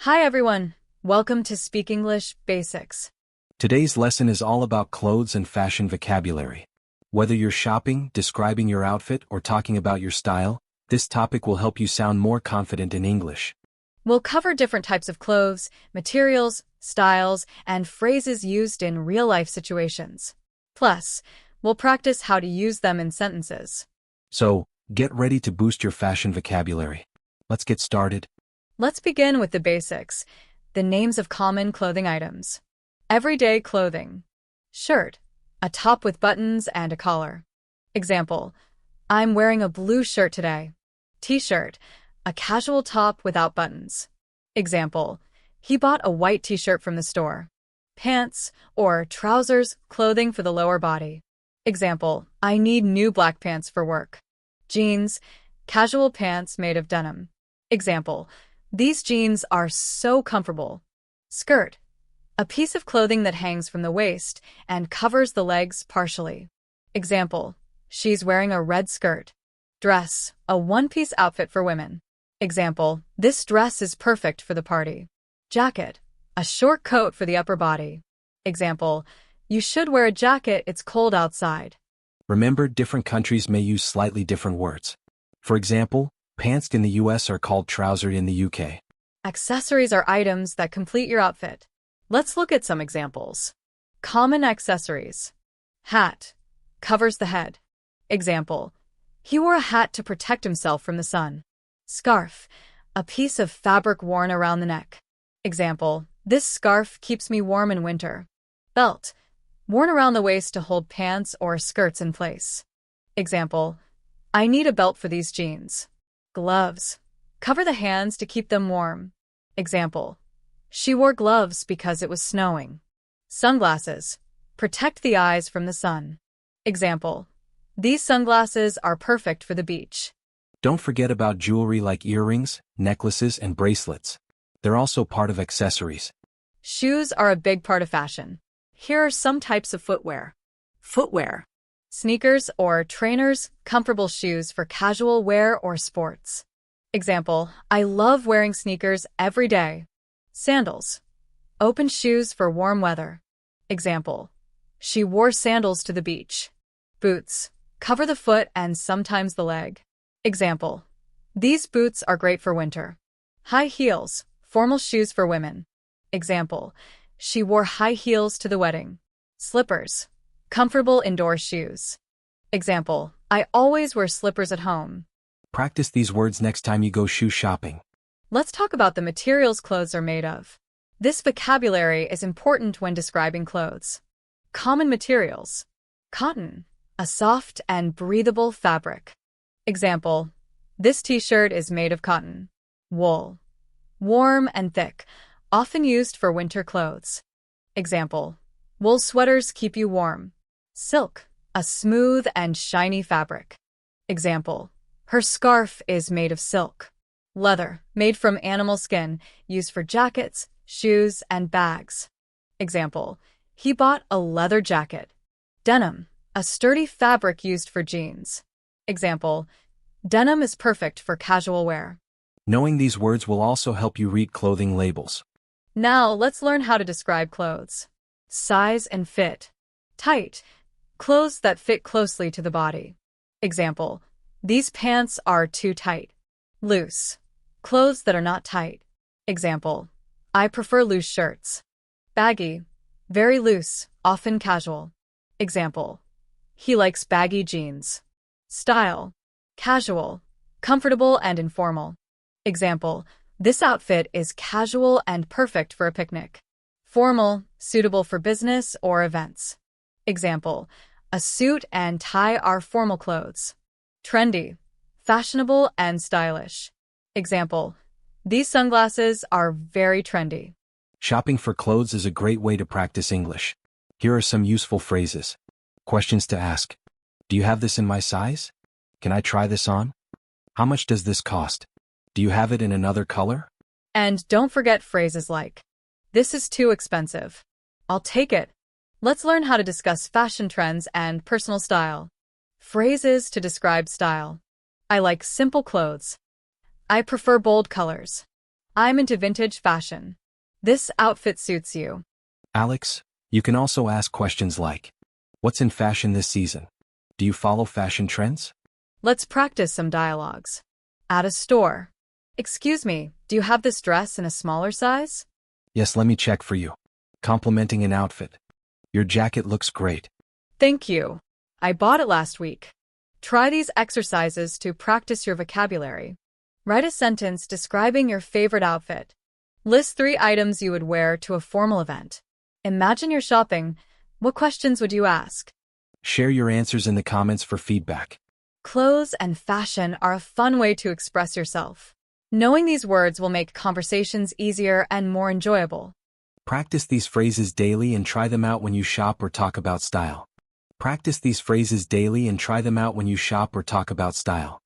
Hi everyone, welcome to Speak English Basics. Today's lesson is all about clothes and fashion vocabulary. Whether you're shopping, describing your outfit, or talking about your style, this topic will help you sound more confident in English. We'll cover different types of clothes, materials, styles, and phrases used in real-life situations. Plus, we'll practice how to use them in sentences. So, get ready to boost your fashion vocabulary. Let's get started. Let's begin with the basics, the names of common clothing items. Everyday clothing. Shirt, a top with buttons and a collar. Example, I'm wearing a blue shirt today. T-shirt, a casual top without buttons. Example, he bought a white t-shirt from the store. Pants, or trousers, clothing for the lower body. Example, I need new black pants for work. Jeans, casual pants made of denim. Example, these jeans are so comfortable. Skirt, a piece of clothing that hangs from the waist and covers the legs partially. Example, she's wearing a red skirt. Dress, a one-piece outfit for women. Example, this dress is perfect for the party. Jacket, a short coat for the upper body. Example, you should wear a jacket, it's cold outside. Remember, different countries may use slightly different words. For example, pants in the US are called trousers in the UK. Accessories are items that complete your outfit. Let's look at some examples. Common accessories. Hat, covers the head. Example, he wore a hat to protect himself from the sun. Scarf, a piece of fabric worn around the neck. Example, this scarf keeps me warm in winter. Belt, worn around the waist to hold pants or skirts in place. Example, I need a belt for these jeans. Gloves, cover the hands to keep them warm. Example, she wore gloves because it was snowing. Sunglasses, protect the eyes from the sun. Example, these sunglasses are perfect for the beach. Don't forget about jewelry like earrings, necklaces, and bracelets. They're also part of accessories. Shoes are a big part of fashion. Here are some types of footwear. Footwear. Sneakers or trainers, comfortable shoes for casual wear or sports. Example, I love wearing sneakers every day. Sandals. Open shoes for warm weather. Example, she wore sandals to the beach. Boots. Cover the foot and sometimes the leg. Example, these boots are great for winter. High heels, formal shoes for women. Example, she wore high heels to the wedding. Slippers. Comfortable indoor shoes. Example, I always wear slippers at home. Practice these words next time you go shoe shopping. Let's talk about the materials clothes are made of. This vocabulary is important when describing clothes. Common materials. Cotton, a soft and breathable fabric. Example, this t-shirt is made of cotton. Wool, warm and thick, often used for winter clothes. Example, wool sweaters keep you warm. Silk, a smooth and shiny fabric. Example, her scarf is made of silk. Leather, made from animal skin, used for jackets, shoes, and bags. Example, he bought a leather jacket. Denim, a sturdy fabric used for jeans. Example, denim is perfect for casual wear. Knowing these words will also help you read clothing labels. Now, let's learn how to describe clothes. Size and fit. Tight, clothes that fit closely to the body. Example, these pants are too tight. Loose, clothes that are not tight. Example, I prefer loose shirts. Baggy, very loose, often casual. Example, he likes baggy jeans. Style, casual, comfortable and informal. Example, this outfit is casual and perfect for a picnic. Formal, suitable for business or events. Example, a suit and tie are formal clothes. Trendy, fashionable and stylish. Example, these sunglasses are very trendy. Shopping for clothes is a great way to practice English. Here are some useful phrases. Questions to ask. Do you have this in my size? Can I try this on? How much does this cost? Do you have it in another color? And don't forget phrases like, this is too expensive. I'll take it. Let's learn how to discuss fashion trends and personal style. Phrases to describe style. I like simple clothes. I prefer bold colors. I'm into vintage fashion. This outfit suits you. Alex, you can also ask questions like, what's in fashion this season? Do you follow fashion trends? Let's practice some dialogues. At a store. Excuse me, do you have this dress in a smaller size? Yes, let me check for you. Complimenting an outfit. Your jacket looks great. Thank you. I bought it last week. Try these exercises to practice your vocabulary. Write a sentence describing your favorite outfit. List 3 items you would wear to a formal event. Imagine you're shopping. What questions would you ask? Share your answers in the comments for feedback. Clothes and fashion are a fun way to express yourself. Knowing these words will make conversations easier and more enjoyable. Practice these phrases daily and try them out when you shop or talk about style. Practice these phrases daily and try them out when you shop or talk about style.